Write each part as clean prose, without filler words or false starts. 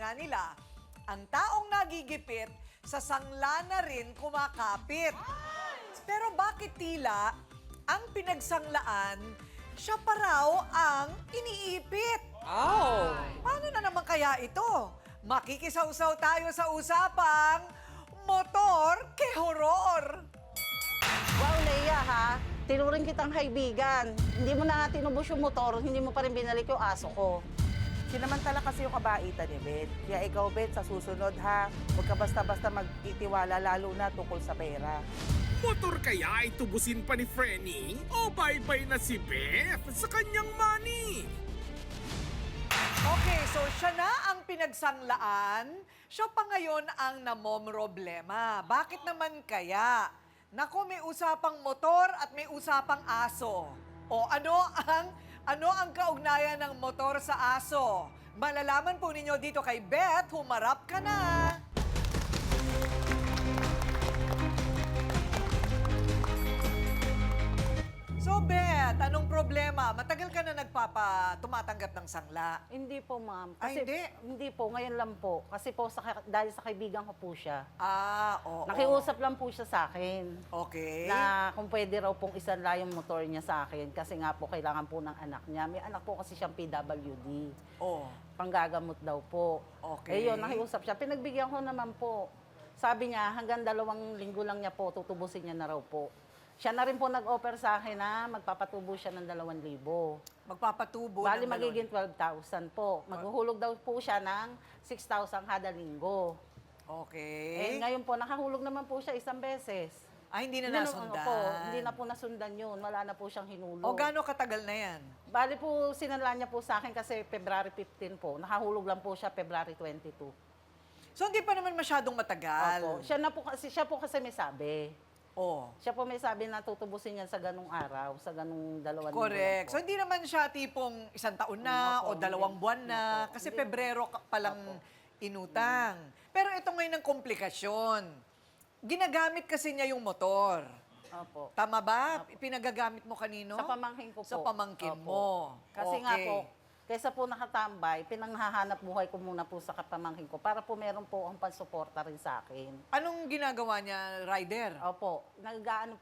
nga nila, ang taong nagigipit, sa sangla na rin kumakapit. Pero bakit tila ang pinagsanglaan, siya pa raw ang iniipit? Oh! Paano na naman kaya ito? Makikisaw-saw tayo sa usapang motor ke horror. Wow, Leia, ha? Tinuring kitang kaibigan. Hindi mo na nga tinubos yung motor, hindi mo pa rin binalik yung aso ko. Sinamantala kasi yung kabaitan ni Bet. Kaya ikaw, Bet, sa susunod ha, huwag ka basta-basta magtitiwala lalo na tungkol sa pera. Motor kaya ay tubusin pa ni Frenny? O bye-bye na si Beth sa kanyang money? Okay, so siya na ang pinagsanglaan, siya pa ngayon ang namomroblema. Bakit naman kaya? Naku, may usapang motor at may usapang aso. O ano ang kaugnayan ng motor sa aso? Malalaman po ninyo dito kay Beth, humarap ka na! So Beth, anong problema? Matagal ka na tumatanggap ng sangla. Hindi po, ma'am. Ay, hindi? Hindi po, ngayon lang po. Kasi po, dahil sa kaibigan ko po siya. Oo. Nakiusap lang po siya sa akin. Okay. Na kung pwede raw pong isanla yung motor niya sa akin. Kasi nga po, kailangan po ng anak niya. May anak po kasi siyang PWD. Oh. Panggagamot daw po. Okay. Eh yun, nakiusap siya. Pinagbigyan ko naman po. Sabi niya, hanggang 2 linggo lang niya po, tutubusin niya na raw po. Siya na rin po nag-offer sa akin na magpapatubo siya ng 2,000. Magpapatubo Bali, ng magiging 12,000 po. Maghuhulog daw po siya ng 6,000 kada linggo. Okay. Ngayon po, nakahulog naman po siya isang beses. Hindi na Hindi nasundan. Po, hindi na po nasundan yun. Wala na po siyang hinulog. O gaano katagal na yan? Bali po, sinanla niya po sa akin kasi February 15 po. Nakahulog lang po siya February 22. So hindi pa naman masyadong matagal. Opo. Siya po kasi may sabi. Oh. Siya po may sabi na tutubusin niya sa ganung araw, sa ganung 2 linggo. Correct. lang po. So hindi naman siya tipong 1 taon na o Opo, 2 buwan na. Opo, Kasi hindi. Pebrero pa lang inutang. Pero ito ngayon ang komplikasyon. Ginagamit kasi niya yung motor. Opo. Tama ba? Pinagagamit mo kanino? Sa pamangkin ko po. Sa pamangkin Opo. mo. Kasi nga Okay. po, kaysa po nakatambay, pinanghahanap buhay ko muna po sa kapamangkin ko para po meron po ang pansuporta rin sa akin. Anong ginagawa niya, rider? Opo,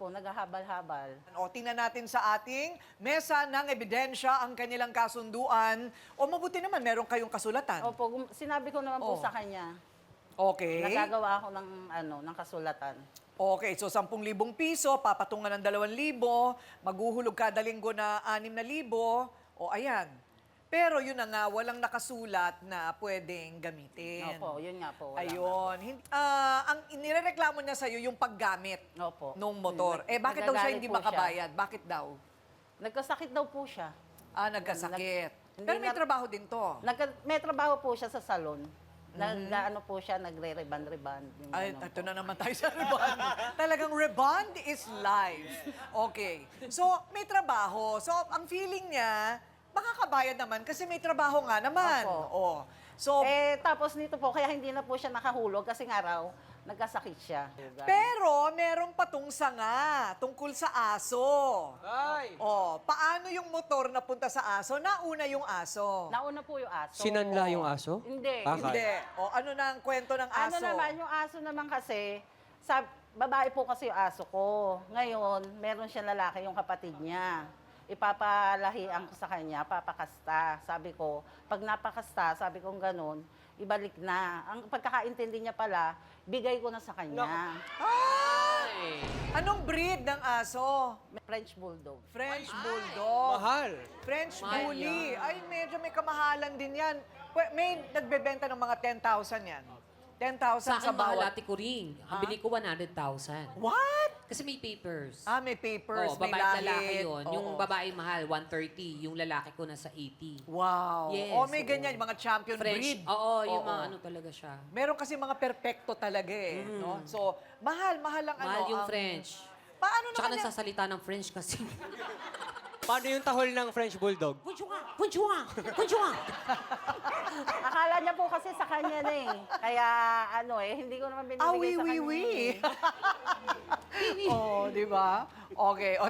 naghahabal-habal. O, tingnan natin sa ating mesa ng ebidensya ang kanilang kasunduan. O mabuti naman, meron kayong kasulatan. Opo, sinabi ko naman po Oh. sa kanya, Okay. nagagawa ako ng kasulatan. Okay, so 10,000 piso, papatungan ng 2,000, maghuhulog kada linggo na 6,000. O, ayan. Pero yun na nga, walang nakasulat na pwedeng gamitin. Opo, yun nga po. Wala Ayun. Ang inirereklamo niya sa'yo yung paggamit Opo. nung motor. Bakit daw siya Nagagalit hindi po siya. makabayad? Bakit daw? Nagkasakit daw po siya. Nagkasakit. Hindi Pero may na- trabaho din to. May trabaho po siya sa salon. Nag-ano po siya, nagre-reband-reband. Yung Ay, ganun ito po. na naman tayo sa rebond. Talagang rebond is life. Okay. So, may trabaho. So, ang feeling niya, makakabayad naman kasi may trabaho nga naman. Opo. So, Tapos nito po, kaya hindi na po siya nakahulog kasi nga raw, nagkasakit siya. pero merong patong sanga tungkol sa aso. Ay! Paano yung motor napunta sa aso? Nauna yung aso. Nauna po yung aso. Sinanla yung aso? Hindi. Bakit? Hindi. Ano na ang kwento ng aso? Ano naman, yung aso naman kasi, babae po kasi yung aso ko. Ngayon, meron siyang lalaki, yung kapatid niya. Ipapalahian ko sa kanya, papakasta. Sabi ko, pag napakasta, sabi ko ganun, ibalik na. Ang pagkakaintindi niya pala, bigay ko na sa kanya. Anong breed ng aso? French Bulldog. French Bulldog. Mahal. French Bully. Ay, medyo may kamahalan din yan. May nagbebenta ng mga 10,000 yan. 10,000 Sa sa akin, mahal bawat. ate ko rin. Ang bili ko 100,000. What? Kasi may papers. May papers, may babae at lalaki lahit. yun. Oo. Yung babae mahal, 130. Yung lalaki ko nasa 80. Wow. Yes, May oo. ganyan, mga champion French. breed. Oo, yung mga ano talaga siya. Meron kasi mga perfecto talaga eh. No? So, mahal ang Mahal yung ang- French. Paano Tsaka naman yan? nagsasalita ng French kasi. Paano yung tahol ng French Bulldog? Bonjour! Bonjour! Bonjour! Akala niya po kasi sa kanya na eh. Kaya hindi ko naman binibigay sa kanya. Oui. Di ba? Okay.